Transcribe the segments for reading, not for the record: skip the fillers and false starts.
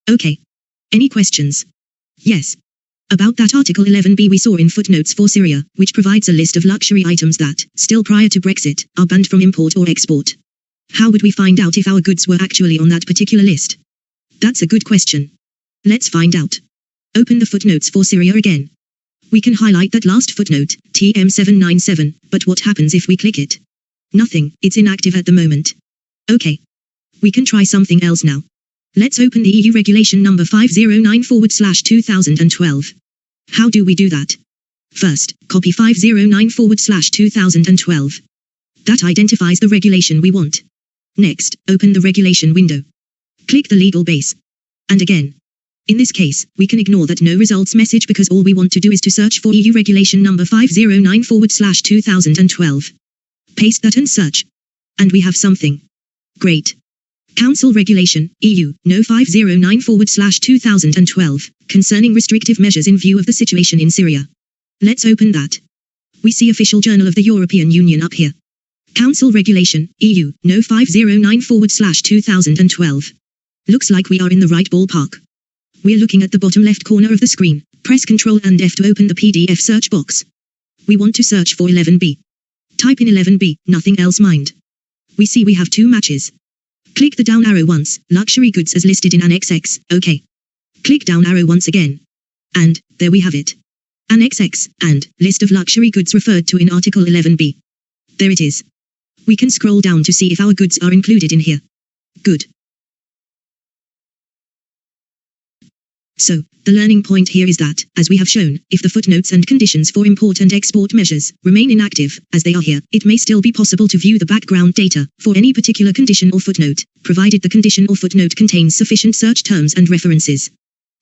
Okay. Any questions? Yes. About that Article 11b we saw in footnotes for Syria, which provides a list of luxury items that, still prior to Brexit, are banned from import or export. How would we find out if our goods were actually on that particular list? That's a good question. Let's find out. Open the footnotes for Syria again. We can highlight that last footnote, TM797, but what happens if we click it? Nothing, it's inactive at the moment. Okay. We can try something else now. Let's open the EU regulation number 509/2012. How do we do that? First, copy 509/2012. That identifies the regulation we want. Next, open the regulation window. Click the legal base. And again. In this case, we can ignore that no results message because all we want to do is to search for EU regulation number 509/2012. Paste that and search. And we have something. Great. Council Regulation, EU, No. 509/2012, concerning restrictive measures in view of the situation in Syria. Let's open that. We see Official Journal of the European Union up here. Council Regulation, EU, No. 509/2012. Looks like we are in the right ballpark. We're looking at the bottom left corner of the screen. Press Ctrl and F to open the PDF search box. We want to search for 11b. Type in 11b, nothing else mind. We see we have two matches. Click the down arrow once, luxury goods as listed in Annex X, OK. Click down arrow once again. And, there we have it. Annex X, and, list of luxury goods referred to in Article 11b. There it is. We can scroll down to see if our goods are included in here. Good. So, the learning point here is that, as we have shown, if the footnotes and conditions for import and export measures remain inactive, as they are here, it may still be possible to view the background data for any particular condition or footnote, provided the condition or footnote contains sufficient search terms and references.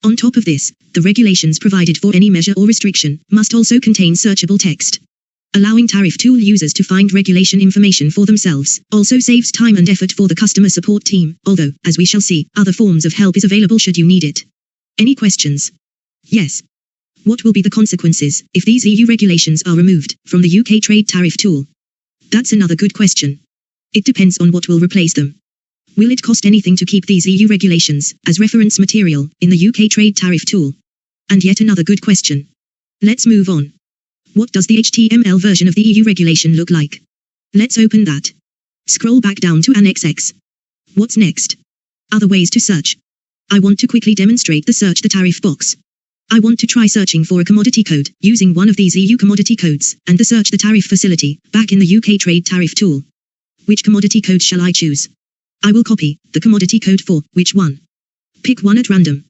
On top of this, the regulations provided for any measure or restriction must also contain searchable text. Allowing Tariff Tool users to find regulation information for themselves also saves time and effort for the customer support team, although, as we shall see, other forms of help is available should you need it. Any questions? Yes. What will be the consequences if these EU regulations are removed from the UK Trade Tariff Tool? That's another good question. It depends on what will replace them. Will it cost anything to keep these EU regulations as reference material in the UK Trade Tariff Tool? And yet another good question. Let's move on. What does the HTML version of the EU regulation look like? Let's open that. Scroll back down to Annex X. What's next? Other ways to search. I want to quickly demonstrate the search the tariff box. I want to try searching for a commodity code, using one of these EU commodity codes, and the search the tariff facility, back in the UK Trade Tariff Tool. Which commodity code shall I choose? I will copy the commodity code for which one? Pick one at random.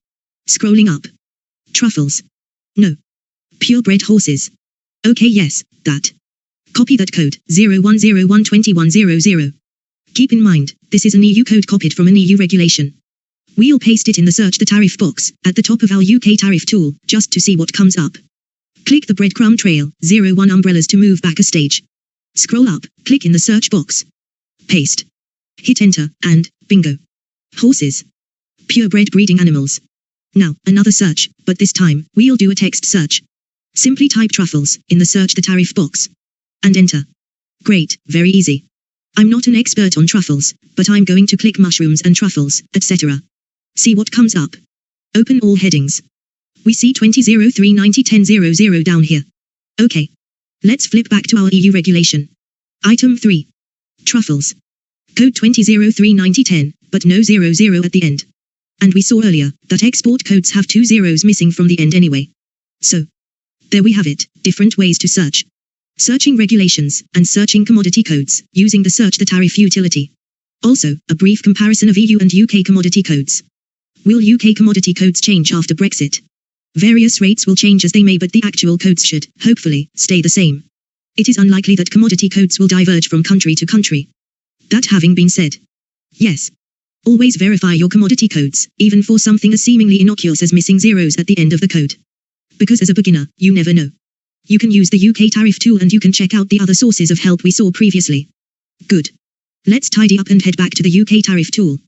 Scrolling up. Truffles. No. Purebred horses. Okay, yes, that. Copy that code, 01012100. Keep in mind, this is an EU code copied from an EU regulation. We'll paste it in the search the tariff box, at the top of our UK tariff tool, just to see what comes up. Click the breadcrumb trail, 01 umbrellas to move back a stage. Scroll up, click in the search box. Paste. Hit enter, and, bingo. Horses. Purebred breeding animals. Now, another search, but this time, we'll do a text search. Simply type truffles, in the search the tariff box. And enter. Great, very easy. I'm not an expert on truffles, but I'm going to click mushrooms and truffles, etc. See what comes up. Open all headings. We see 2003901000 down here. Okay. Let's flip back to our EU regulation. Item 3. Truffles. Code 20039010, but no 00 at the end. And we saw earlier that export codes have 2 zeros missing from the end anyway. So, there we have it, different ways to search. Searching regulations, and searching commodity codes, using the search the tariff utility. Also, a brief comparison of EU and UK commodity codes. Will UK commodity codes change after Brexit? Various rates will change as they may, but the actual codes should, hopefully, stay the same. It is unlikely that commodity codes will diverge from country to country. That having been said. Yes. Always verify your commodity codes, even for something as seemingly innocuous as missing zeros at the end of the code. Because as a beginner, you never know. You can use the UK tariff tool and you can check out the other sources of help we saw previously. Good. Let's tidy up and head back to the UK tariff tool.